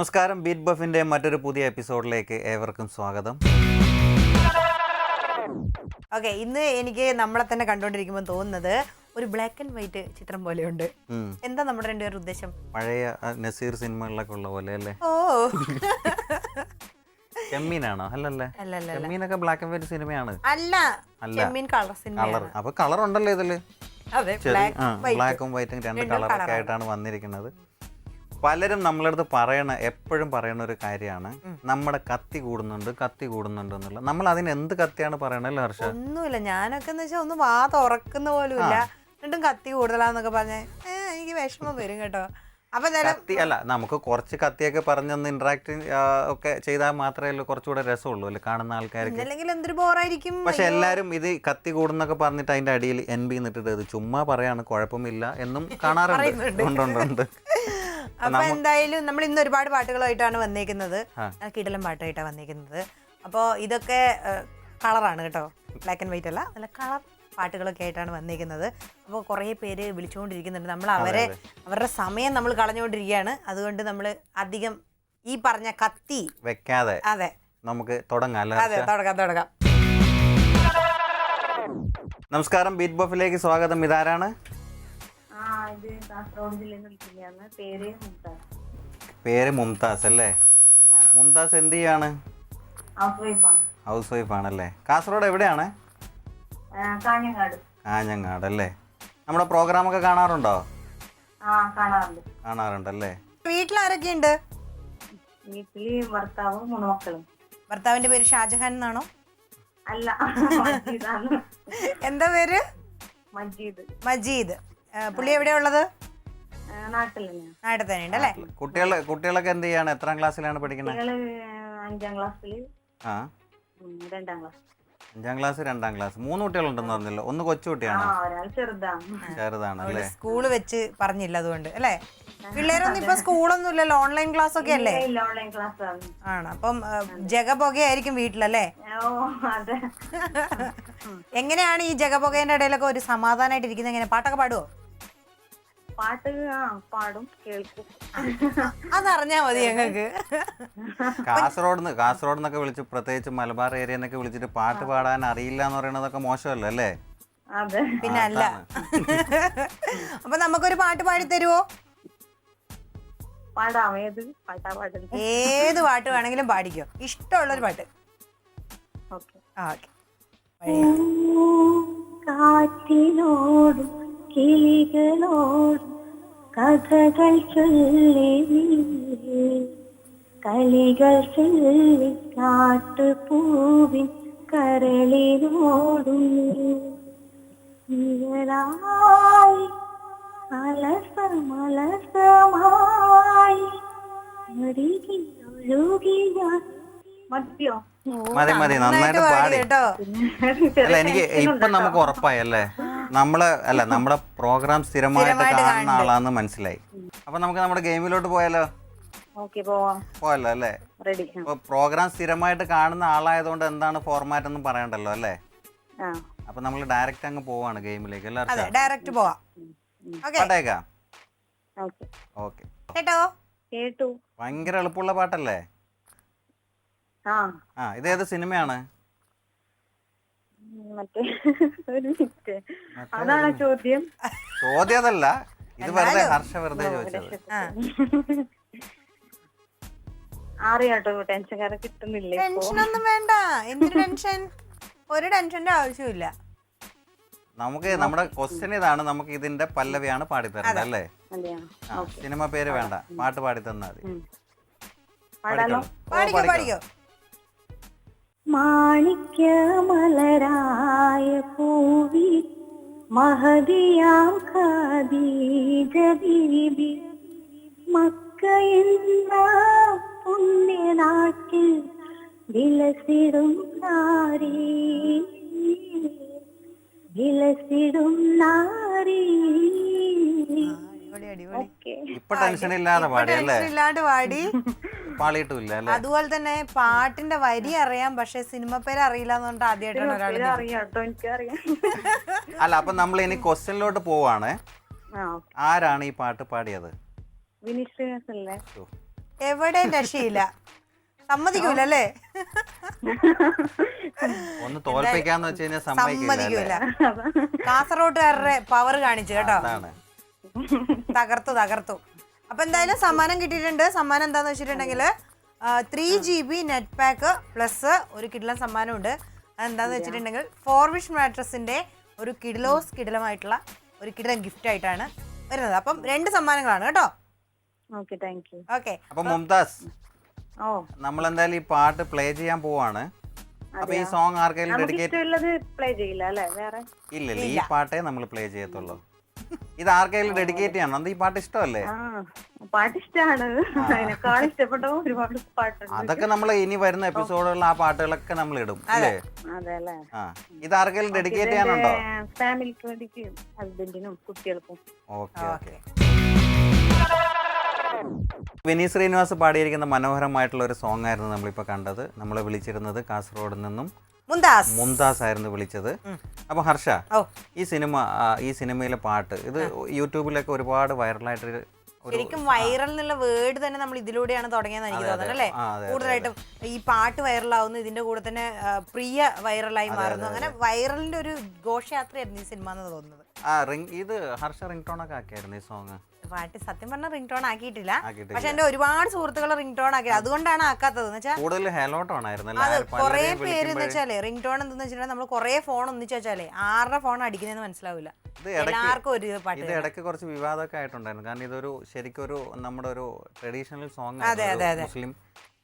നമസ്കാരം, ബീറ്റ് ബഫിൻ്റെ മറ്റൊരു പുതിയ എപ്പിസോഡിലേക്ക് ഏവർക്കും സ്വാഗതം. ഓക്കെ, ഇന്ന് എനിക്ക് നമ്മളെ തന്നെ കണ്ടുകൊണ്ടിരിക്കുമ്പോൾ തോന്നുന്നത് ഒരു ബ്ലാക്ക് ആൻഡ് വൈറ്റ് ചിത്രം പോലെയുണ്ട്. എന്താ നമ്മുടെ രണ്ടുപേരുടെ ഉദ്ദേശം? പഴയ നസീർ സിനിമകളിലൊക്കെ ഉള്ള പോലെ അല്ലേ? ഓ ചെമ്മീനാണോ? അല്ലല്ലേ, ചെമ്മീനൊക്കെ ബ്ലാക്ക് ആൻഡ് വൈറ്റ് സിനിമയാണ്. അല്ല, ചെമ്മീൻ കളർ സിനിമ. അപ്പൊ കളർ ഉണ്ടല്ലോ ഇതില്, അതെ, ബ്ലാക്കും വൈറ്റും രണ്ട് കളറൊക്കെ ആയിട്ടാണ് വന്നിരിക്കുന്നത്. പലരും നമ്മളടുത്ത് എപ്പോഴും പറയണ ഒരു കാര്യമാണ്, നമ്മുടെ കത്തി കൂടുന്നുണ്ട് എന്നുള്ള. നമ്മൾ അതിന് എന്ത് കത്തിയാണ് പറയണല്ലോ ഹർഷ? ഒന്നുമില്ല, ഞാനൊക്കെ എന്ന് വെച്ചാൽ ഒന്ന് വാ തുറക്കുന്ന പോലും ഇല്ല, എന്നിട്ടും കത്തി കൂടുതലാന്നൊക്കെ പറഞ്ഞേ എനിക്ക് വിഷമം വരും കേട്ടോ. അപ്പൊ കത്തി അല്ല, നമുക്ക് കുറച്ച് കത്തിയൊക്കെ പറഞ്ഞൊന്ന് ഇന്ററാക്ട് ഒക്കെ ചെയ്താൽ മാത്രമേ കുറച്ചുകൂടെ രസമുള്ളൂ അല്ലേ കാണുന്ന ആൾക്കാർക്ക്. അല്ലെങ്കിൽ എന്തൊരു ബോറായിരിക്കും. പക്ഷെ എല്ലാരും ഇത് കത്തി കൂടുന്നൊക്കെ പറഞ്ഞിട്ട് അതിന്റെ അടിയിൽ NB നിട്ടിട്ട് ഇത് ചുമ്മാ പറയാണ്, കുഴപ്പമില്ല എന്നും കാണാറുണ്ട്. അപ്പൊ എന്തായാലും നമ്മൾ ഇന്ന് ഒരുപാട് പാട്ടുകളായിട്ടാണ് വന്നേക്കുന്നത്, കിടലം പാട്ടായിട്ടാണ് വന്നേക്കുന്നത്. അപ്പോൾ ഇതൊക്കെ കളറാണ് കേട്ടോ, ബ്ലാക്ക് ആൻഡ് വൈറ്റ് അല്ല, നല്ല കളർ പാട്ടുകളൊക്കെ ആയിട്ടാണ് വന്നേക്കുന്നത്. അപ്പോൾ കുറേ പേര് വിളിച്ചുകൊണ്ടിരിക്കുന്നുണ്ട്, നമ്മൾ അവരുടെ സമയം നമ്മൾ കളഞ്ഞുകൊണ്ടിരിക്കുകയാണ്. അതുകൊണ്ട് നമ്മൾ അധികം ഈ പറഞ്ഞ കത്തി വെക്കാതെ അതെ നമുക്ക് തുടങ്ങാം. അതെ, തുടങ്ങാം. നമസ്കാരം, ബീറ്റ് ബഫിലേക്ക് സ്വാഗതം. ഇതാരാണ്? പേര് മുംതാസ് അല്ലേ? മുംതാസ് എന്ത് ചെയ്യാണ്? ഹൗസ് വൈഫ് ആണല്ലേ. കാസർഗോഡ് എവിടെയാണ്? കാഞ്ഞങ്ങാട് അല്ലേ. നമ്മുടെ പ്രോഗ്രാം ഒക്കെ കാണാറുണ്ടോ? കാണാറുണ്ടല്ലേ. വീട്ടിലാരൊക്കെയുണ്ട്? വീട്ടില് ഭർത്താവും 3 മക്കളും. ഭർത്താവിന്റെ പേര് ഷാജഹാൻ എന്നാണോ? അല്ല, എന്താ പേര്? മജീദ്. പുള്ളി എവിടെയാ ഉള്ളത്? നാട്ടിൽ തന്നെ ഉണ്ട് അല്ലേ. കുട്ടികളൊക്കെ എന്ത് ചെയ്യാണ്? എത്രാം ക്ലാസ്സിലാണ് പഠിക്കുന്നത്? 5ാം ക്ലാസ്സില്, 2ാം ക്ലാസ്. 5ാം class 2ാം class. 3 കുട്ടികളുണ്ടെന്ന് പറഞ്ഞല്ലോ. ഒന്ന് കൊച്ചുകുട്ടിയാണോ? ചെറുതാണല്ലേ. സ്കൂള് വെച്ച് പറഞ്ഞില്ല അതുകൊണ്ട് അല്ലേ. പിള്ളേരൊന്നും ഇപ്പൊ സ്കൂളൊന്നും ഇല്ലല്ലോ, ഓൺലൈൻ ക്ലാസ് ഒക്കെ അല്ലേ? ആണ്. അപ്പം ജഗപൊകയായിരിക്കും വീട്ടിലല്ലേ? എങ്ങനെയാണ് ഈ ജഗപൊകേന്റെ ഇടയിലൊക്കെ ഒരു സമാധാനമായിട്ട് ഇരിക്കുന്നത്? എങ്ങനെ, പാട്ടൊക്കെ പാടുവോ? പാട്ട് പാടും, കേൾക്കും. അതറിഞ്ഞാ മതി ഞങ്ങൾക്ക്. കാസർഗോഡ് വിളിച്ച്, പ്രത്യേകിച്ച് മലബാർ ഏരിയ എന്നൊക്കെ വിളിച്ചിട്ട് പാട്ട് പാടാൻ അറിയില്ല എന്ന് പറയുന്നതൊക്കെ മോശമല്ലോ അല്ലേ? പിന്നെ അല്ല. അപ്പൊ നമുക്കൊരു പാട്ട് പാടി തരുവോ? ഏത് പാട്ട് വേണമെങ്കിലും പാടിക്കോ, ഇഷ്ടമുള്ളൊരു പാട്ട്. കാറ്റിനോടും കിളികളോടും കഥകൾ ചൊല്ലി, കളികൾ ചൊല്ലി കാട്ടുപൂവിൻ കരളിനോടും ഇവരായി അലസമായി മതിയോ? മതി, നന്നായിട്ട് പാടി കേട്ടോ. അല്ല, എനിക്ക് ഇപ്പൊ നമുക്ക് ഉറപ്പായല്ലേ നമ്മുടെ പ്രോഗ്രാം സ്ഥിരമായിട്ട് കാണുന്ന ആളാന്ന് മനസ്സിലായി. അപ്പൊ നമുക്ക് നമ്മുടെ ഗെയിമിലോട്ട് പോയാലോ? പോയല്ലോ അല്ലേ. അപ്പൊ പ്രോഗ്രാം സ്ഥിരമായിട്ട് കാണുന്ന ആളായതുകൊണ്ട് എന്താണ് ഫോർമാറ്റ് ഒന്നും പറയണ്ടല്ലോ അല്ലേ. അപ്പൊ നമ്മൾ ഡയറക്റ്റ് അങ്ങ് പോവാണ് ഗെയിമിലേക്ക്. എല്ലാവർക്കും ഡയറക്റ്റ് പോവാം. ഓക്കെ. കേട്ടു. ഭയങ്കര എളുപ്പമുള്ള പാട്ടല്ലേ? ഇതേത് സിനിമയാണ്? അതാണ് ചോദ്യം അതല്ല, ഇത് വെറുതെ ഹർഷ വെറുതെ ചോദിച്ചത്. അറിയാട്ടോ, ടെൻഷൻ കിട്ടുന്നില്ല. ടെൻഷനൊന്നും വേണ്ട. എന്തൊരു ടെൻഷൻ? ഒരു ടെൻഷന്റെ ആവശ്യമില്ല. നമുക്ക് നമ്മുടെ ക്വസ്റ്റ്യൻ ഇതാണ്, നമുക്ക് ഇതിന്റെ പല്ലവിയാണ് പാടിത്തരുന്നത് അല്ലേ? സിനിമ പേര് വേണ്ട, പാട്ട് പാടി തന്നാൽ മതി. പാടിക്കോ. മാണിക്യമലരായ പൂവി മഹദിയാം ഖദീജ ബീബി, മക്ക എന്ന പുണ്യനാട്ടിൽ വിലസിടും നാരി, ഇപ്പൊ ടെൻഷൻ ഇല്ലാതെ പാടി അല്ലേ? പാടി പാളിയിട്ടില്ല അല്ലേ? അതുപോലെ തന്നെ പാട്ടിന്റെ വരി അറിയാം, പക്ഷെ സിനിമ പേര് അറിയില്ല എന്ന് പറഞ്ഞിട്ട് ആദ്യമായിട്ടാണ് ഒരാൾ. അല്ല, അപ്പൊ നമ്മൾ ഇനി ക്വസ്റ്റ്യനിലോട്ട് പോവാണ്. ആരാണ് ഈ പാട്ട് പാടിയത്? എവിടെ രക്ഷയില്ല, സമ്മതിക്കൂല അല്ലേ? ഒന്ന് തോൽപ്പിക്കാന്ന് വെച്ച് കഴിഞ്ഞാൽ സമ്മതിക്കൂല. കാസർഗോട്ടുകാരുടെ പവർ കാണിച്ചു കേട്ടോ, തകർത്തു. അപ്പൊ എന്തായാലും സമ്മാനം കിട്ടിയിട്ടുണ്ട്. സമ്മാനം എന്താന്ന് വെച്ചിട്ടുണ്ടെങ്കിൽ 3 GB നെറ്റ് പാക്ക് പ്ലസ് ഒരു കിടിലൻ സമ്മാനമുണ്ട്. അതെന്താന്ന് വെച്ചിട്ടുണ്ടെങ്കിൽ 4 വിഷ് മാട്രസിന്റെ ഒരു കിടിലമായിട്ടുള്ള ഒരു കിടിലൻ ഗിഫ്റ്റ് ആയിട്ടാണ് വരുന്നത്. അപ്പം 2 സമ്മാനങ്ങളാണ് കേട്ടോ. Okay, thank you. ഓക്കെ, അപ്പൊ മുംതാസ്, ഓ, നമ്മൾ എന്തായാലും ഈ പാട്ട് പ്ലേ ചെയ്യാൻ പോവാണ്. അപ്പൊ ഈ സോങ് ആർക്കെങ്കിലും ഡെഡിക്കേറ്റ് പ്ലേ ചെയ്യില്ല അല്ലേ? വേറെ ഇല്ല, ഈ പാട്ടേ നമ്മൾ പ്ലേ ചെയ്യത്തുള്ളൂ. ഇത് ആർക്കെങ്കിലും ഡെഡിക്കേറ്റ് ചെയ്യണം. അത് ഈ പാട്ട് ഇഷ്ടമല്ലേ? പാട്ട് ഇഷ്ടമാണ്. അതിനേക്കാൾ ഇഷ്ടപ്പെട്ട ഒരുപാട് പാട്ടുണ്ട്. അതൊക്കെ നമ്മൾ ഇനി വരുന്ന എപ്പിസോഡുകളിൽ ആ പാട്ടുകളൊക്കെ നമ്മൾ ഇടും അല്ലേ? അതെ അല്ലേ? ഇത് ആർക്കെങ്കിലും ഡെഡിക്കേറ്റ് ചെയ്യാനുണ്ടോ? ഫാമിലിക്ക് വേണ്ടിക്ക്, ഹസ്ബൻഡിനും കുട്ടികൾക്കും. ഓക്കെ. വിനീത് ശ്രീനിവാസ് പാടിയിരിക്കുന്ന മനോഹരമായിട്ടുള്ള ഒരു സോങ് ആയിരുന്നു നമ്മളിപ്പോൾ കണ്ടത്. നമ്മൾ വിളിച്ചിരുന്നത് കാസർഗോഡ് നിന്നും മുംതാസ് ആയിരുന്നു വിളിച്ചത്. അപ്പൊ ഹർഷ, ഈ സിനിമയിലെ പാട്ട് ഇത് യൂട്യൂബിലൊക്കെ ഒരുപാട് വൈറലായിട്ട്, ശരിക്കും വൈറൽ എന്നുള്ള വേർഡ് തന്നെ നമ്മൾ ഇതിലൂടെയാണ് തുടങ്ങിയെന്ന് എനിക്ക് തോന്നുന്നത് അല്ലേ? കൂടുതലായിട്ടും ഈ പാട്ട് വൈറലാവുന്നു, ഇതിന്റെ കൂടെ തന്നെ പ്രിയ വൈറലായി മാറുന്നു. അങ്ങനെ വൈറലിന്റെ ഒരു ഘോഷയാത്രയായിരുന്നു ഈ സിനിമ എന്ന് തോന്നുന്നത്. ഇത് ഹർഷ റിംഗ് ടോൺ ഒക്കെ ആക്കിയായിരുന്നു ഈ സോങ്. പാട്ട് സത്യം പറഞ്ഞാൽ റിംഗ് ടോൺ ആക്കിയിട്ടില്ല, പക്ഷെ എന്റെ ഒരുപാട് സുഹൃത്തുക്കൾ റിംഗ് ടോൺ ആക്കി. അതുകൊണ്ടാണ് ആക്കാത്തത് എന്ന് വെച്ചാൽ അത് കുറെ പേര് എന്ന് വെച്ചാലേ റിംഗ് ടോൺ എന്താന്ന് വെച്ചിട്ടുണ്ടെങ്കിൽ നമ്മൾ കുറെ ഫോൺ ഒന്നിച്ച് വെച്ചാലേ ആരുടെ ഫോൺ അടിക്കുന്നതെന്ന് മനസ്സിലാവില്ല. എല്ലാവർക്കും ഒരു പാട്ട്. ഇത് ഇടയ്ക്ക് കുറച്ച് വിവാദമൊക്കെ ആയിട്ടുണ്ടായിരുന്നു. കാരണം ഇതൊരു ശരിക്കും ഒരു നമ്മുടെ ഒരു ട്രഡീഷണൽ സോങ്, മുസ്ലിം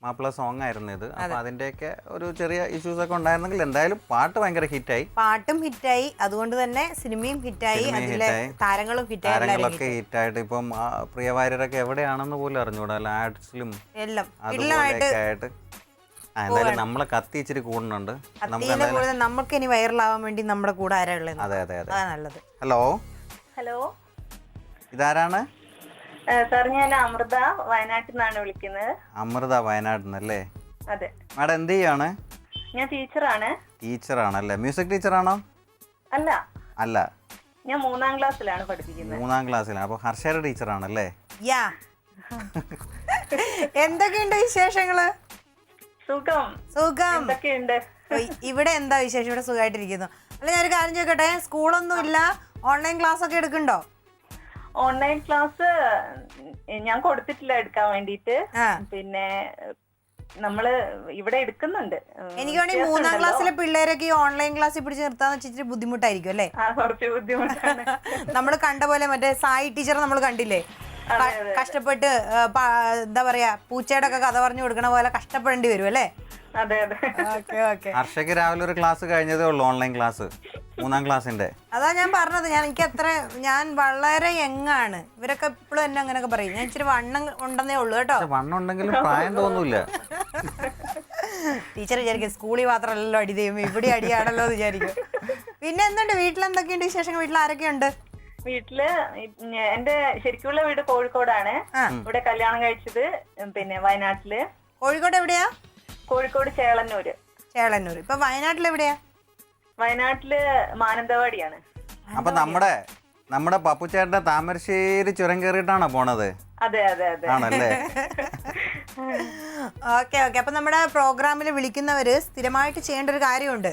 മാപ്പിള സോങ് ആയിരുന്നു ഇത്. അപ്പൊ അതിന്റെയൊക്കെ ഒരു ചെറിയ ഇഷ്യൂസ് ഒക്കെ ഉണ്ടായിരുന്നെങ്കിൽ എന്തായാലും പാട്ട് ഭയങ്കര ഹിറ്റായി. പാട്ടും ഹിറ്റായി, അതുകൊണ്ട് തന്നെ സിനിമയും ഹിറ്റായി, അതിലെ താരങ്ങളും താരങ്ങളൊക്കെ ഹിറ്റായിട്ട് ഇപ്പം പ്രിയവാര്യരൊക്കെ എവിടെയാണെന്ന് പോലും അറിഞ്ഞൂടാ. ആഡ്സിലും എല്ലാം ആയിട്ട് എന്തായാലും നമ്മളെ കത്തി ഇച്ചിരി കൂടുന്നുണ്ട്. നമുക്ക് ഇനി വൈറലാവാൻ വേണ്ടി നമ്മുടെ കൂടെ ആരാ ഉള്ളത്? അതെ നല്ലത്. ഹലോ, ഇതാരാണ്? സാർ, ഞാൻ അമൃത വയനാട്ടിൽ നിന്നാണ് വിളിക്കുന്നത്. അമൃത വയനാട്ടിൽ നിന്നല്ലേ? അതെ. മാഡം എന്ത് ചെയ്യാണ്? ഞാൻ ടീച്ചറാണ്. ടീച്ചറാണല്ലേ? മ്യൂസിക് ടീച്ചറാണോ? അല്ല, ഞാൻ 3ാം ക്ലാസ്സിലാണ് പഠിപ്പിക്കുന്നത്. 3ാം ക്ലാസ്സിലാണ്. അപ്പൊ ഹർഷയുടെ ടീച്ചറാണല്ലേ? എന്തൊക്കെയുണ്ട് വിശേഷങ്ങള്? സുഖം. എന്തൊക്കെയുണ്ട് ഇവിടെ? എന്താ വിശേഷം? ഇവിടെ സുഖമായിട്ടിരിക്കുന്നു. അല്ല, ഞാനൊരു കാര്യം ചോദിക്കട്ടെ, സ്കൂളൊന്നും ഇല്ല, ഓൺലൈൻ ക്ലാസ് ഒക്കെ എടുക്കണ്ടോ? ഓൺലൈൻ ക്ലാസ് ഞാൻ കൊടുത്തിട്ടില്ല എടുക്കാൻ വേണ്ടിട്ട്. പിന്നെ നമ്മള് ഇവിടെ എടുക്കുന്നുണ്ട്. എനിക്ക് വേണ്ടി 3ാം ക്ലാസ്സിലെ പിള്ളേരൊക്കെ ഈ ഓൺലൈൻ ക്ലാസ്സിൽ പിടിച്ച് നിർത്താന്ന് വെച്ചിട്ട് ബുദ്ധിമുട്ടായിരിക്കും അല്ലേ? കുറച്ച് ബുദ്ധിമുട്ടാണ്. നമ്മള് കണ്ട പോലെ മറ്റേ സായി ടീച്ചർ നമ്മൾ കണ്ടില്ലേ, കഷ്ടപ്പെട്ട് എന്താ പറയാ പൂച്ചയുടെ ഒക്കെ കഥ പറഞ്ഞു കൊടുക്കണ പോലെ കഷ്ടപ്പെടേണ്ടി വരും അല്ലേ? ഹർഷയ്ക്ക് രാവിലെ ഒരു ക്ലാസ് കഴിഞ്ഞതേ ഉള്ളൂ, ഓൺലൈൻ ക്ലാസ്, 3ാം ക്ലാസ്സിന്റെ. അതാ ഞാൻ പറഞ്ഞത്, ഞാൻ വളരെ യങ്ങാണ്. ഇവരൊക്കെ ഇപ്പോഴും എന്നെ അങ്ങനെയൊക്കെ പറയും. ഞാൻ ഇച്ചിരി വണ്ണം ഉണ്ടെന്നേ ഉള്ളൂ കേട്ടോ. വണ്ണം ഉണ്ടെങ്കിലും പ്രായം തോന്നൂല. ടീച്ചർ വിചാരിക്കും സ്കൂളിൽ മാത്രമല്ലല്ലോ അടി ദൈവം, ഇവിടെ അടിയാണല്ലോ എന്ന് വിചാരിക്കും. പിന്നെ എന്തുണ്ട് വീട്ടിലെന്തൊക്കെയുണ്ട് വിശേഷങ്ങൾ? വീട്ടിൽ ആരൊക്കെയുണ്ട്? വീട്ടില് എന്റെ ശരിക്കുള്ള വീട് കോഴിക്കോടാണ്. ഇവിടെ കല്യാണം കഴിച്ചത് പിന്നെ വയനാട്ടില്. കോഴിക്കോട് എവിടെയാ? കോഴിക്കോട് ചേളന്നൂര്. ഇപ്പൊ വയനാട്ടിൽ എവിടെയാ? വയനാട്ടില് മാനന്തവാടിയാണ്. അപ്പൊ നമ്മുടെ പപ്പുച്ചേട്ടന്റെ താമരശ്ശേരി ചുരം കയറിയിട്ടാണോ പോണത്? അതെ ആണല്ലേ? ഓക്കെ. അപ്പൊ നമ്മുടെ പ്രോഗ്രാമിൽ വിളിക്കുന്നവര് സ്ഥിരമായിട്ട് ചെയ്യേണ്ട ഒരു കാര്യമുണ്ട്.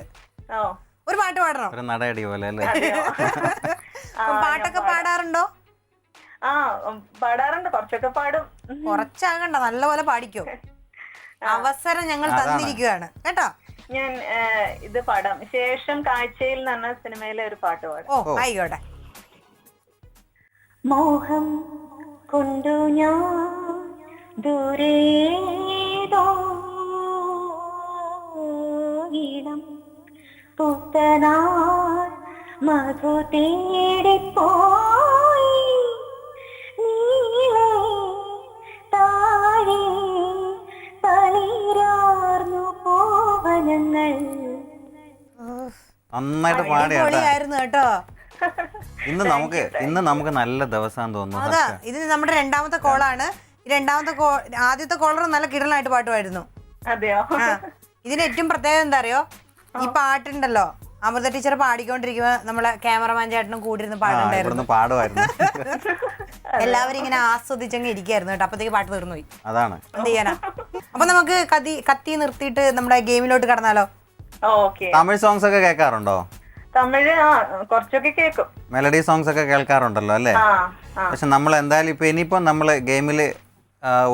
ഒരു പാട്ട് പാടണം. ഒരു നടയടി പോലെ അല്ലേ? പാട്ടൊക്കെ പാടാറുണ്ടോ? പാടാറുണ്ട്, കുറച്ചൊക്കെ പാടും. കുറച്ചാകണ്ട, നല്ലപോലെ പാടിക്കോ. അവസരം ഞങ്ങൾ തന്നിരിക്കുകയാണ് കേട്ടോ. ഞാൻ ഇത് പാടാം. ശേഷം കാഴ്ചയിൽ എന്ന് പറഞ്ഞ സിനിമയിലെ ഒരു പാട്ട് പാടാം. ഓ, ആയിക്കോട്ടെ. മോഹം കൊണ്ടു ഞാൻ ദൂരേതോ ഇളം പുത്തനാർ മധു തേടിപ്പോയി നീളെ താഴെ തളിരാർന്നു പോവനങ്ങൾ. നന്നായിട്ട് പാടിയായിരുന്നു കേട്ടോ. ഇന്ന് നമുക്ക് നല്ല ദിവസം തോന്നുന്നു. അതാ, ഇത് നമ്മുടെ 2ാമത്തെ കോളാണ്. ആദ്യത്തെ കോളർ നല്ല കിടലായിട്ട് പാട്ടുമായിരുന്നു. അതെയോ? ഇതിന് ഏറ്റവും പ്രത്യേകത എന്താ അറിയോ? ഈ പാട്ടുണ്ടല്ലോ, അമൃത ടീച്ചർ പാടിക്കൊണ്ടിരിക്കുമ്പോ നമ്മളെ ക്യാമറമാൻ ചേട്ടനും കൂടിയിരുന്ന് പാടുണ്ടായിരുന്നു. എല്ലാവരും ഇങ്ങനെ ആസ്വദിച്ചങ്ങ് ഇരിക്കായിരുന്നു കേട്ടോ. അപ്പത്തേക്ക് പാട്ട് തീർന്നു പോയി. അതാണ്. എന്ത് ചെയ്യാനാ? അപ്പൊ നമുക്ക് കത്തി നിർത്തിയിട്ട് നമ്മുടെ ഗെയിമിലോട്ട് കടന്നാലോ? ഓക്കെ. തമിഴ് സോങ്സ് ഒക്കെ കേൾക്കാറുണ്ടോ? തമിഴ് കുറച്ചൊക്കെ കേൾക്കും. മെലഡി സോങ്സ് ഒക്കെ കേൾക്കാറുണ്ടല്ലോ അല്ലേ? പക്ഷെ നമ്മൾ എന്തായാലും ഇനിയിപ്പോൾ നമ്മൾ ഗെയിമിൽ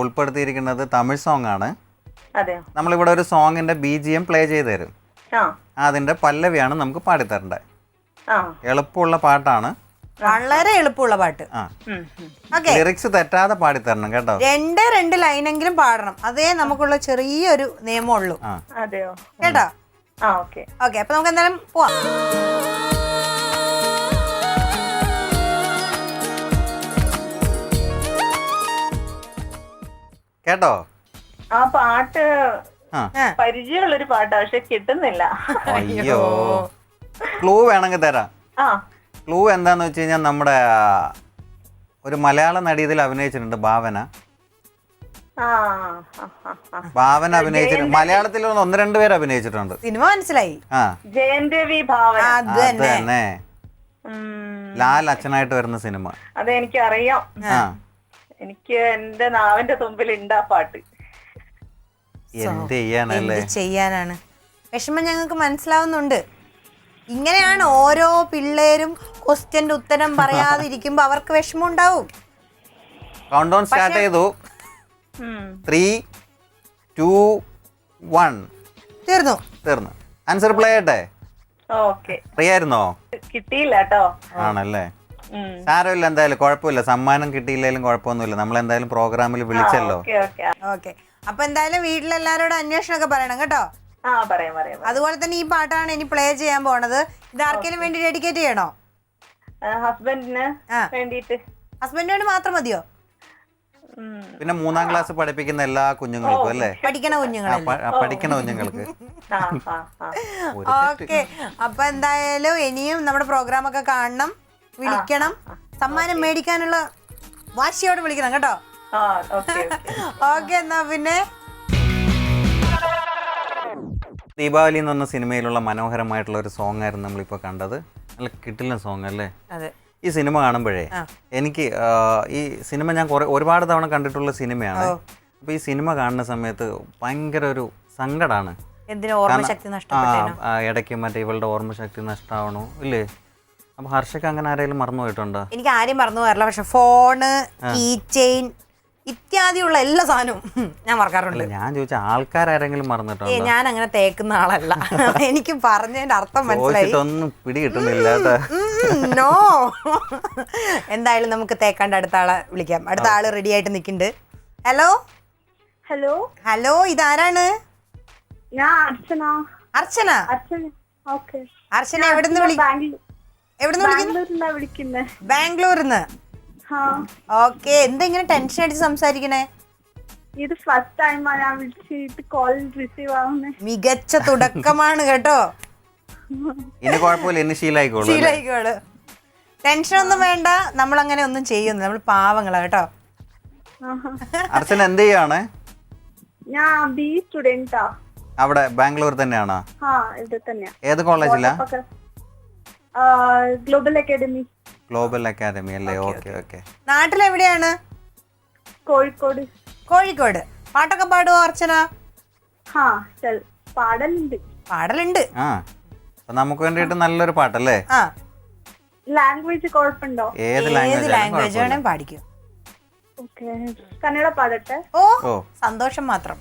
ഉൾപ്പെടുത്തിയിരിക്കുന്നത് തമിഴ് സോങ് ആണ്. നമ്മളിവിടെ ഒരു സോങ്ങിന്റെ BGM പ്ലേ ചെയ്ത് തരും. അതിന്റെ പല്ലവിയാണ് നമുക്ക് പാടിത്തരേണ്ടത്. എളുപ്പമുള്ള പാട്ടാണ്, വളരെ എളുപ്പമുള്ള പാട്ട്. ലിറിക്സ് തെറ്റാതെ പാടിത്തരണം കേട്ടോ. 2 ലൈനെങ്കിലും പാടണം. അതേ നമുക്കുള്ള ചെറിയൊരു നിയമമുള്ളൂ കേട്ടോ. ഓക്കെ, അപ്പൊ നമുക്ക് എന്തായാലും പോവാം. കേട്ടോ? ആ പാട്ട് പരിചയമുള്ളൊരു പാട്ടാ, പക്ഷെ കിട്ടുന്നില്ല. അയ്യോ, ക്ലൂ വേണമെങ്കിൽ തരാം. ക്ലൂ എന്താന്ന് വെച്ച് കഴിഞ്ഞാൽ നമ്മുടെ ഒരു മലയാള നടി ഇതിൽ അഭിനയിച്ചിട്ടുണ്ട്, ഭാവന. ഭാവന അഭിനയിച്ചിട്ടുണ്ട്. മലയാളത്തിൽ 1-2 പേര് അഭിനയിച്ചിട്ടുണ്ട്. സിനിമ മനസ്സിലായി. ജയൻരവി ഭാവന. അത് തന്നെ, ലാൽ അച്ഛനായിട്ട് വരുന്ന സിനിമ. അതെനിക്ക് അറിയാം. എനിക്ക് എന്റെ നാവിന്റെ തുമ്പിൽ ഉണ്ട് ആ പാട്ട്. എന്ത് ചെയ്യാനാണ്? വിഷമം ഞങ്ങൾക്ക് മനസ്സിലാവുന്നുണ്ട്. ഇങ്ങനെയാണ് ഓരോ പിള്ളേരും ക്വസ്റ്റ്യന്റെ ഉത്തരം പറയാതിരിക്കുമ്പോ അവർക്ക് വിഷമം ഉണ്ടാവും. കൗണ്ട് ഡൗൺ സ്റ്റാർട്ട് ചെയ്തു. 3, 2, 1 തീർന്നു. ആൻസർ പ്ലേ ചെയ്യട്ടെ? അറിയായിരുന്നോ? കിട്ടിയില്ല കേട്ടോ. ആണല്ലേ, സാരമില്ല, എന്തായാലും കുഴപ്പമില്ല. സമ്മാനം കിട്ടിയില്ലെങ്കിലും കുഴപ്പമൊന്നുമില്ല. നമ്മൾ എന്തായാലും പ്രോഗ്രാമിൽ വിളിച്ചല്ലോ. ഓക്കെ, അപ്പൊ എന്തായാലും വീട്ടിലെല്ലാരോടും അന്വേഷണമൊക്കെ പറയണം കേട്ടോ. അതുപോലെ തന്നെ ഈ പാട്ടാണ് ഇനി പ്ലേ ചെയ്യാൻ പോണത്. ഇത് ആർക്കെങ്കിലും വേണ്ടി ഡെഡിക്കേറ്റ് ചെയ്യണോ? ഹസ്ബൻഡിന് വേണ്ടിട്ട്. ഹസ്ബൻഡിന് മാത്രം മതിയോ? പിന്നെ 3ാം ക്ലാസ് പഠിപ്പിക്കുന്ന എല്ലാ കുഞ്ഞുങ്ങൾക്കും അല്ലേ? പഠിക്കണ കുഞ്ഞുങ്ങൾക്ക്. ഓക്കെ, അപ്പൊ എന്തായാലും ഇനിയും നമ്മുടെ പ്രോഗ്രാം ഒക്കെ കാണണം, വിളിക്കണം. സമ്മാനം മേടിക്കാനുള്ള വാശിയോടെ വിളിക്കണം കേട്ടോ. ഓക്കെ, എന്നാ പിന്നെ ദീപാവലി എന്ന് പറഞ്ഞ സിനിമയിലുള്ള മനോഹരമായിട്ടുള്ള ഒരു സോങ് ആയിരുന്നു നമ്മളിപ്പോൾ കണ്ടത്. നല്ല കിട്ടില്ല സോങ് അല്ലേ? ഈ സിനിമ കാണുമ്പോഴേ എനിക്ക് ഈ സിനിമ ഞാൻ ഒരുപാട് തവണ കണ്ടിട്ടുള്ള സിനിമയാണ്. അപ്പോൾ ഈ സിനിമ കാണുന്ന സമയത്ത് ഭയങ്കര ഒരു സങ്കടമാണ്. ഇടയ്ക്ക് മറ്റേ ഇവളുടെ ഓർമ്മശക്തി നഷ്ടമാവണോ ഇല്ലേ? അപ്പൊ ഹർഷക്ക് അങ്ങനെ ആരെങ്കിലും മറന്നു പോയിട്ടുണ്ടോ? എനിക്ക് ആരെയും മറന്നു പോകാറില്ല. പക്ഷെ ഫോണ്, കീ ചെയിൻ ഇത്യാദിയുള്ള എല്ലാ സാധനവും ഞാൻ മറക്കാറുണ്ട്. ഞാൻ ചോദിച്ച ആൾക്കാരെങ്കിലും മറന്നിട്ടുണ്ടോ? ഞാൻ അങ്ങനെ തേക്കുന്ന ആളല്ല. എനിക്ക് പറഞ്ഞതിന്റെ അർത്ഥം മനസ്സിലായി. ഒന്നും പിടികിട്ടുന്നില്ല. നോ, എന്തായാലും നമുക്ക് തേക്കാണ്ട് അടുത്ത ആളെ വിളിക്കാം. അടുത്ത ആള് റെഡി ആയിട്ട് നിൽക്കുന്നുണ്ട്. ഹലോ ഹലോ ഹലോ, ഇതാരാണ്? ഞാൻ അർച്ചന. അർച്ചന? അർച്ചന എവിടുന്ന് വിളിക്കുന്നു? ബാംഗ്ലൂരിന്ന്. ഓക്കെ, എന്താ ഇങ്ങനെ ടെൻഷൻ അടിച്ച് സംസാരിക്കണേ? ഇത് ഫസ്റ്റ് ടൈമാണ് ഞാൻ വിളിച്ചിട്ട് കോൾ റിസീവ് ആവുന്നത്. മികച്ച തുടക്കമാണ് കേട്ടോ. ഇനി കുഴപ്പമില്ല, ഇനി ശീലായിക്കോളൂ. ടെൻഷൻ ഒന്നും വേണ്ട, നമ്മൾ അങ്ങനെ ഒന്നും ചെയ്യുന്നു, നമ്മൾ പാവങ്ങളാ കേട്ടോ. അർച്ചന എന്ത് ചെയ്യാണ്? ഞാൻ ബി സ്റ്റുഡന്റാ. അവിടെ ബാംഗ്ലൂർ തന്നെയാണോ? ഇവിടെ തന്നെയാ. ഏത് കോളേജിലാ? Global academy. ഗ്ലോബൽ അക്കാദമി അല്ലേ? Okay okay. നാട്ടിലെവിടെയാണ്? കോഴിക്കോട്. കോഴിക്കോട്. പാട്ടൊക്കെ പാടുവോ അർച്ചന? പാടലുണ്ട്. അപ്പൊ നമുക്ക് വേണ്ടിട്ട് നല്ലൊരു പാട്ടല്ലേ? ലാംഗ്വേജ് കുഴപ്പമുണ്ടോ? ഏത് ലാംഗ്വേജ് വേണേ പാടിക്കും. കന്നഡ പാടട്ടെ? ഓ, സന്തോഷം മാത്രം.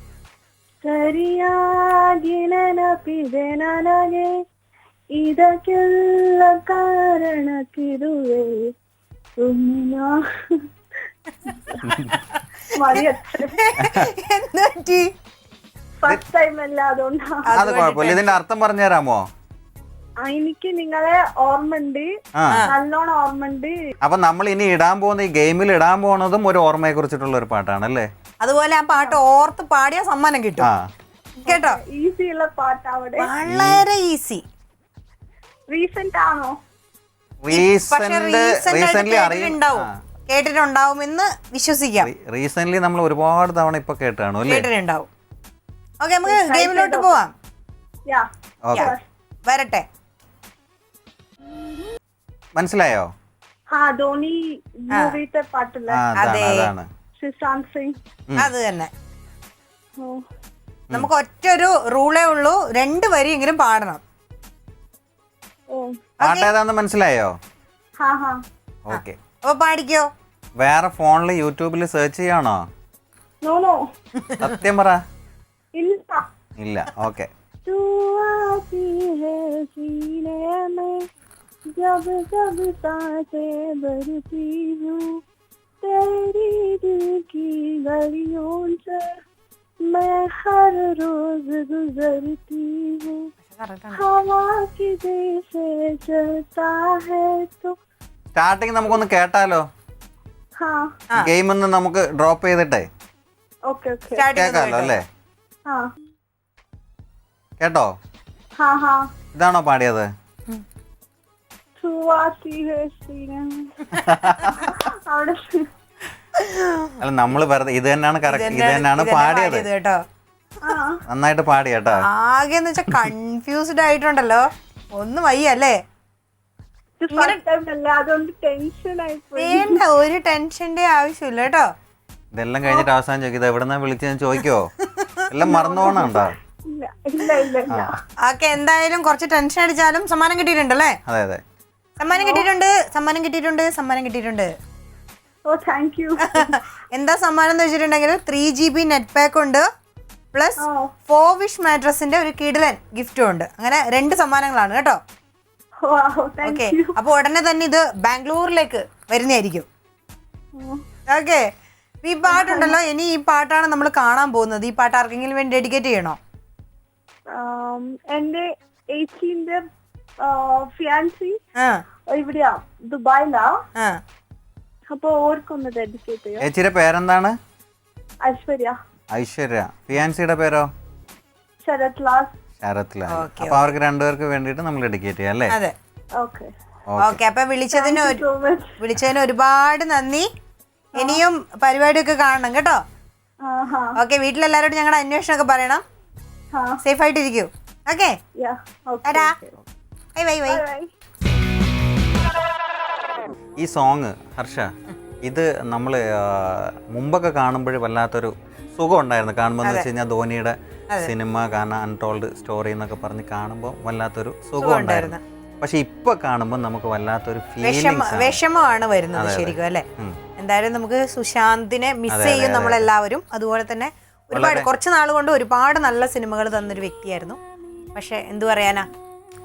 ಇದಕ್ಕೆಲ್ಲ ಕಾರಣಕ್ಕಿರುವೆ ഫസ്റ്റ് ടൈം അല്ല, അതുകൊണ്ടാണ്. അത് കുഴപ്പമില്ല. ഇതിന്റെ അർത്ഥം പറഞ്ഞുതരാമോ? എനിക്ക് നിങ്ങളെ ഓർമ്മയുണ്ട്, നല്ലോണം ഓർമ്മയുണ്ട്. അപ്പൊ നമ്മൾ ഇനി ഇടാൻ പോകുന്ന ഈ ഗെയിമിൽ ഇടാൻ പോകുന്നതും ഒരു ഓർമ്മയെ കുറിച്ചിട്ടുള്ള ഒരു പാട്ടാണല്ലേ? അതുപോലെ ആ പാട്ട് ഓർത്ത് പാടിയ സമ്മാനം കിട്ടും കേട്ടോ. ഈസി ഉള്ള പാട്ടാവിടെ, വളരെ ഈസി. റീസെന്റ് ആണോ? കേട്ടിട്ടുണ്ടാവുമെന്ന് വിശ്വസിക്കാം. റീസെന്റ് നമ്മൾ ഒരുപാട് തവണ ഇപ്പൊ കേട്ടിട്ടുണ്ടാവും. ഓക്കെ, നമുക്ക് ഗെയിമിലോട്ട് പോവാം. വരട്ടെ. മനസ്സിലായോ? ധോണി മൂവിത്തെ പാട്ടില്ലേ അതാണ് സുശാന്ത് സിംഗ്. അത് തന്നെ. നമുക്ക് ഒറ്റൊരു റൂളേ ഉള്ളൂ, 2 വരിയെങ്കിലും പാടണം. പാട്ട് ഏതാന്ന് മനസ്സിലായോ? ഓക്കെ, അപ്പൊ പാടിക്കോ. വേറെ ഫോണില് യൂട്യൂബിൽ സെർച്ച് ചെയ്യാണോ? സത്യം പറ. ഇല്ല. ഓക്കെ. जब जब सांसें भरती हूँ तेरी दिल की गलियों से मैं हर रोज गुजरती हूँ हवा की जैसे चलता है तो. സ്റ്റാർട്ടിങ് നമുക്കൊന്ന് കേട്ടാലോ? ഗെയിം ഒന്ന് നമുക്ക് ഡ്രോപ്പ് ചെയ്തിട്ടേ കേക്കാലോ അല്ലേ? കേട്ടോ? ഇതാണോ പാടിയത്? അല്ല, നമ്മള് വെറുതെ ഇത് തന്നെയാണ് കറക്റ്റ്, ഇത് തന്നെയാണ് പാടിയത് കേട്ടോ. നന്നായിട്ട് പാടി കേട്ടോ. ആകെ എന്ന് വെച്ചാൽ കൺഫ്യൂസ്ഡ് ആയിട്ടുണ്ടല്ലോ, ഒന്നും വയ്യല്ലേ? വേണ്ട, ഒരു ടെൻഷന്റെ ആവശ്യമില്ല കേട്ടോ. ഇതെല്ലാം കഴിഞ്ഞിട്ട് അവസാനം ചോദിക്കും ഇത് എവിടെന്നാ വിളിച്ചെന്ന് ചോദിക്കോ? എല്ലാം മറന്നു പോണുണ്ടോ? ഓക്കെ, എന്തായാലും കുറച്ച് ടെൻഷൻ അടിച്ചാലും സമ്മാനം കിട്ടിയിട്ടുണ്ടല്ലേ? അതെ അതെ, സമ്മാനം കിട്ടിയിട്ടുണ്ട്. എന്താ സമ്മാനം എന്ന് വെച്ചിട്ടുണ്ടെങ്കിൽ 3GB നെറ്റ് പാക്ക് ഉണ്ട്, പ്ലസ് 4 വിഷ് മാട്രസിന്റെ ഒരു കിടിലൻ ഗിഫ്റ്റും ഉണ്ട്. അങ്ങനെ 2 സമ്മാനങ്ങളാണ് കേട്ടോ. ഓക്കെ, അപ്പൊ ഉടനെ തന്നെ ഇത് ബാംഗ്ലൂരിലേക്ക് വരുന്നതായിരിക്കും. ഓക്കെ, ഈ പാട്ടുണ്ടല്ലോ, ഇനി ഈ പാട്ടാണ് നമ്മൾ കാണാൻ പോകുന്നത്. ഈ പാട്ട് ആർക്കെങ്കിലും വേണ്ടി ഡെഡിക്കേറ്റ് ചെയ്യണോ? എന്റെ ഏച്ചിന്റെ ഫിയാൻസി ഇവിടെയാ, ദുബായിലാ. അപ്പൊ ഓർക്കൊന്ന് ഡെഡിക്കേറ്റ് ചെയ്യാം. ഏച്ചിയുടെ പേരെന്താണ്? ഐശ്വര്യ. ഐശ്വര്യ. ഫിയാൻസിയുടെ പേരോ? ശരത് ലാൽ. അപ്പൊ അവർക്ക് 2 പേർക്ക് വേണ്ടിട്ട് നമ്മൾ ഡെഡിക്കേറ്റ് ചെയ്യാം അല്ലേ? അതെ. ഓക്കെ, അപ്പൊ വിളിച്ചതിന് ഒരുപാട് നന്ദി. ഇനിയും പരിപാടിയൊക്കെ കാണണം കേട്ടോ. ഓക്കെ, വീട്ടിലെല്ലാരോടും ഞങ്ങളുടെ അന്വേഷണമൊക്കെ പറയണം. സേഫ് ആയിട്ടിരിക്കൂ. Okay, bye. ഈ സോങ് ഹർഷ, ഇത് നമ്മൾ മുമ്പൊക്കെ കാണുമ്പോൾ വല്ലാത്തൊരു സുഖം ഉണ്ടായിരുന്നു. കാണുമ്പോൾ എന്ന് വെച്ച് കഴിഞ്ഞാൽ ധോണിയുടെ സിനിമ കാണാൻ, അൺടോൾഡ് സ്റ്റോറി എന്നൊക്കെ പറഞ്ഞ് കാണുമ്പോൾ വല്ലാത്തൊരു സുഖം ഉണ്ടായിരുന്നു. പക്ഷെ ഇപ്പൊ കാണുമ്പോൾ നമുക്ക് വല്ലാത്തൊരു വിഷമമാണ് വരുന്നത് ശരിക്കും അല്ലെ? എന്തായാലും നമുക്ക് സുശാന്തിനെ മിസ് ചെയ്യും നമ്മളെല്ലാവരും. അതുപോലെ തന്നെ ഒരുപാട് കുറച്ച് നാൾ കൊണ്ട് ഒരുപാട് നല്ല സിനിമകൾ തന്നൊരു വ്യക്തിയായിരുന്നു. പക്ഷെ എന്തു പറയാനാ,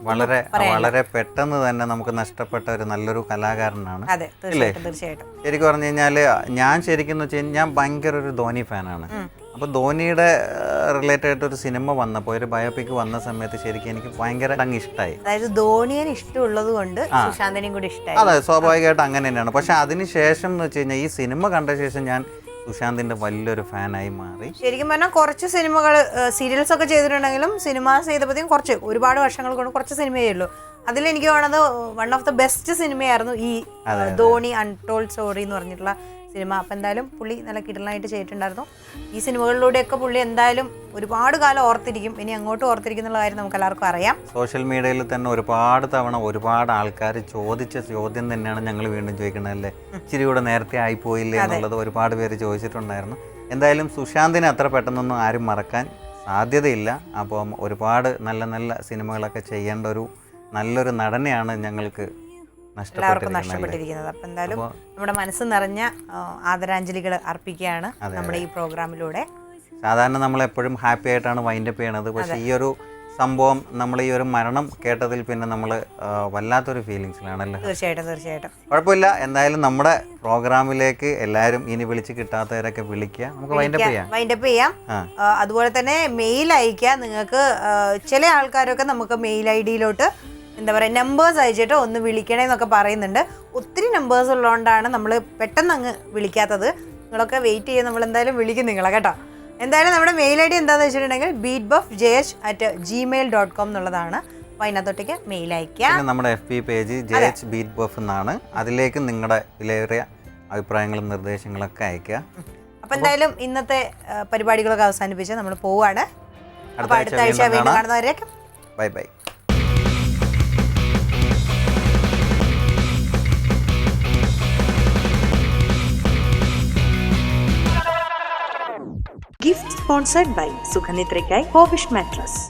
വളരെ വളരെ പെട്ടെന്ന് തന്നെ നമുക്ക് നഷ്ടപ്പെട്ട ഒരു നല്ലൊരു കലാകാരനാണ്. അതെ, തീർച്ചയായിട്ടും. ശരിക്കും പറഞ്ഞു കഴിഞ്ഞാല് ഞാൻ ശരിക്കും ഞാൻ ഭയങ്കര ഒരു ധോണി ഫാനാണ്. അപ്പൊ ധോണിയുടെ റിലേറ്റഡ് ആയിട്ട് ഒരു സിനിമ വന്നപ്പോൾ, ഒരു ബയോപിക് വന്ന സമയത്ത് ശരിക്കും എനിക്ക് ഭയങ്കര അങ്ങ് ഇഷ്ടമായി. അതായത് ധോണിയെ ഇഷ്ടമുള്ളത് കൊണ്ട് സുശാന്തിനെയും കൂടി ഇഷ്ടമായി. അതെ, സ്വാഭാവികമായിട്ട് അങ്ങനെ തന്നെയാണ്. പക്ഷെ അതിനുശേഷം എന്ന് വെച്ച് കഴിഞ്ഞാൽ ഈ സിനിമ കണ്ട ശേഷം ഞാൻ സുശാന്തിന്റെ വലിയൊരു ഫാനായി മാറി. ശരിക്കും പറഞ്ഞാൽ കുറച്ച് സിനിമകൾ, സീരിയൽസ് ഒക്കെ ചെയ്തിട്ടുണ്ടെങ്കിലും സിനിമാസ് ചെയ്തപ്പോഴത്തേക്കും ഒരുപാട് വർഷങ്ങൾ കൊണ്ട് കുറച്ച് സിനിമയേ ഉള്ളൂ. അതിലെനിക്ക് തോന്നുന്നത് വൺ ഓഫ് ദ ബെസ്റ്റ് സിനിമയായിരുന്നു ഈ ധോണി അൺടോൾഡ് സ്റ്റോറി എന്ന് പറഞ്ഞിട്ടുള്ള സിനിമ. അപ്പം എന്തായാലും പുള്ളി നല്ല കിടലായിട്ട് ചെയ്തിട്ടുണ്ടായിരുന്നു. ഈ സിനിമകളിലൂടെയൊക്കെ പുള്ളി എന്തായാലും ഒരുപാട് കാലം ഓർത്തിരിക്കും. ഇനി അങ്ങോട്ട് ഓർത്തിരിക്കും എന്നുള്ള കാര്യം നമുക്ക് എല്ലാവർക്കും അറിയാം. സോഷ്യൽ മീഡിയയിൽ തന്നെ ഒരുപാട് തവണ ഒരുപാട് ആൾക്കാർ ചോദിച്ച ചോദ്യം തന്നെയാണ് ഞങ്ങൾ വീണ്ടും ചോദിക്കുന്നത് അല്ലേ, ഇച്ചിരി കൂടെ നേരത്തെ ആയിപ്പോയില്ലേ എന്നുള്ളത് ഒരുപാട് പേര് ചോദിച്ചിട്ടുണ്ടായിരുന്നു. എന്തായാലും സുശാന്തിനെ അത്ര പെട്ടെന്നൊന്നും ആരും മറക്കാൻ സാധ്യതയില്ല. അപ്പം ഒരുപാട് നല്ല നല്ല സിനിമകളൊക്കെ ചെയ്യേണ്ട ഒരു നല്ലൊരു നടനെയാണ് ഞങ്ങൾക്ക് നഷ്ടപ്പെട്ടിരിക്കുന്നത്. അപ്പം എന്തായാലും നമ്മുടെ മനസ്സ് നിറഞ്ഞ ആദരാഞ്ജലികൾ അർപ്പിക്കുകയാണ് നമ്മുടെ ഈ പ്രോഗ്രാമിലൂടെ. സാധാരണ നമ്മൾ എപ്പോഴും ഹാപ്പി ആയിട്ടാണ് വൈൻഡപ്പ് ചെയ്യണത്. പക്ഷേ ഈ ഒരു സംഭവം, നമ്മൾ ഈ ഒരു മരണം കേട്ടതിൽ പിന്നെ നമ്മൾ വല്ലാത്തൊരു ഫീലിങ്സിലാണല്ലോ. തീർച്ചയായിട്ടും. കുഴപ്പമില്ല. എന്തായാലും നമ്മുടെ പ്രോഗ്രാമിലേക്ക് എല്ലാവരും ഇനി വിളിച്ച് കിട്ടാത്തവരൊക്കെ വിളിക്കുക, നമുക്ക് വൈൻഡപ്പ് ചെയ്യാം. അതുപോലെ തന്നെ മെയിൽ അയക്കുക. നിങ്ങൾക്ക് ചില ആൾക്കാരൊക്കെ നമുക്ക് മെയിൽ ID-യിലോട്ട് എന്താ പറയുക, നമ്പേഴ്സ് അയച്ചിട്ട് ഒന്ന് വിളിക്കണേ എന്നൊക്കെ പറയുന്നുണ്ട്. ഒത്തിരി നമ്പേഴ്സ് ഉള്ളതുകൊണ്ടാണ് നമ്മൾ പെട്ടെന്ന് അങ്ങ് വിളിക്കാത്തത്. നിങ്ങളൊക്കെ വെയിറ്റ് ചെയ്യുക, നമ്മൾ എന്തായാലും വിളിക്കും നിങ്ങളെ കേട്ടോ. എന്തായാലും നമ്മുടെ മെയിൽ ID എന്താണെന്ന് വെച്ചിട്ടുണ്ടെങ്കിൽ beatbuffjh@gmail.com എന്നുള്ളതാണ്. അപ്പോൾ അതിനകത്തോട്ടേക്ക് മെയിൽ അയക്കുക. നമ്മുടെ FB പേജ് JH beatbuff എന്നാണ്. അതിലേക്ക് നിങ്ങളുടെ വിലയേറിയ അഭിപ്രായങ്ങളും നിർദ്ദേശങ്ങളൊക്കെ അയക്കുക. അപ്പോൾ എന്തായാലും ഇന്നത്തെ പരിപാടികളൊക്കെ അവസാനിപ്പിച്ച് നമ്മൾ പോവുകയാണ്. അപ്പോൾ അടുത്ത ആഴ്ച വീണ്ടും കാണുന്നവരേക്കും ബൈ. ഗിഫ്റ്റ് സ്പോൺസർഡ് ബൈ സുഖനിദ്രയ്ക്കായി ഹോവിഷ് മാട്രസ്.